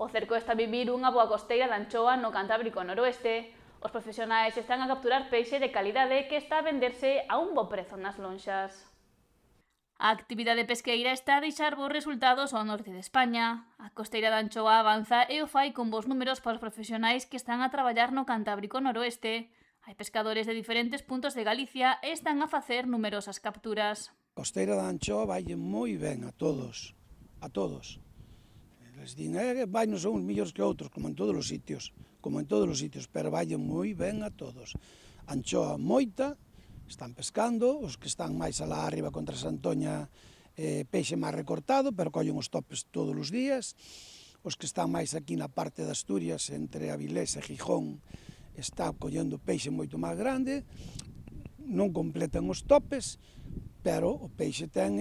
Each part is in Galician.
O cerco está a vivir unha boa costeira de anchoa no Cantábrico noroeste. Os profesionais están a capturar peixe de calidade que está a venderse a un bo prezo nas lonxas. A actividade pesqueira está a deixar bons resultados ao norte de España. A costeira de anchoa avanza e o fai con bons números para os profesionais que están a traballar no Cantábrico noroeste. Hai pescadores de diferentes puntos de Galicia e están a facer numerosas capturas. A costeira da anchoa vaille moi ben a todos, a todos. Les din, vai non son uns millóns que outros, como en todos os sitios, pero vaille moi ben a todos. Anchoa moita, están pescando, os que están máis alá arriba contra Santoña, peixe máis recortado, pero collen os topes todos os días. Os que están máis aquí na parte de Asturias, entre Avilés e Gijón, está collendo peixe moito máis grande, non completan os topes, pero o peixe ten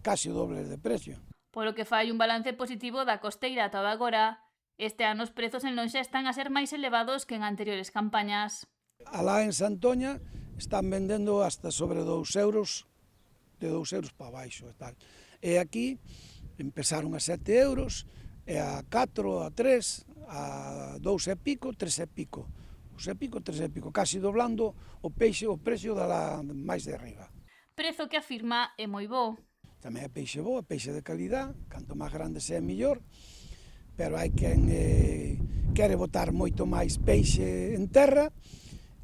case o doble de precio. Polo que fai un balance positivo da costeira ata agora, este ano os prezos en lonxa están a ser máis elevados que en anteriores campañas. Alá en Santoña están vendendo hasta sobre 2 euros, de 2 euros para baixo e tal. E aquí empezaron a 7 euros, e a 4, a 3, a 2 e pico, 3 e pico. 2 e pico, 3 e pico, casi doblando o peixe, o precio da máis de arriba. Prezo que afirma é moi bo. Tamén é peixe bo, é peixe de calidad, canto máis grande sea mellor, pero hai quen quere botar moito máis peixe en terra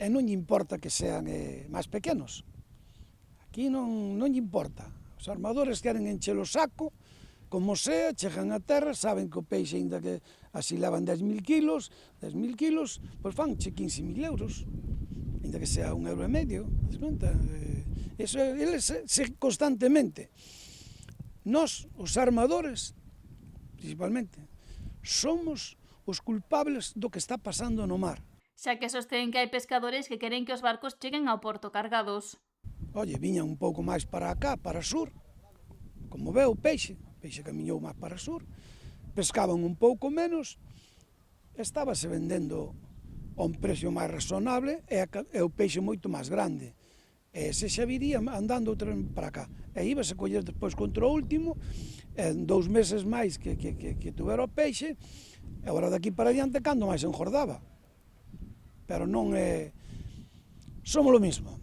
e non lle importa que sean máis pequenos. Aquí non lle importa. Os armadores queren encher o saco, como sea, chegan a terra, saben que o peixe, ainda que así levan 10.000 kilos, pois fanche 15.000 euros, ainda que sea 1,5 €. Eso, eles constantemente. Nós, os armadores, principalmente, somos os culpables do que está pasando no mar. Xa que sostén que hai pescadores que queren que os barcos cheguen ao porto cargados. Oye, viñan un pouco máis para acá, para sur, como veo o peixe camiñou máis para sur, pescaban un pouco menos, estábase vendendo a un precio máis razonable e o peixe moito máis grande. E se xa viría andando outra para acá. E íbase coller despois contra o último, en 2 meses máis que tuvera o peixe, e agora daqui para diante cando máis engordaba. Pero non é... Somos lo mismo.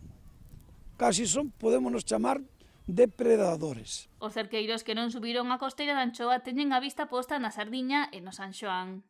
Casi podemos nos chamar depredadores. Os cerqueiros que non subiron a costeira de anchoa teñen a vista posta na Sardiña e no San Xoán.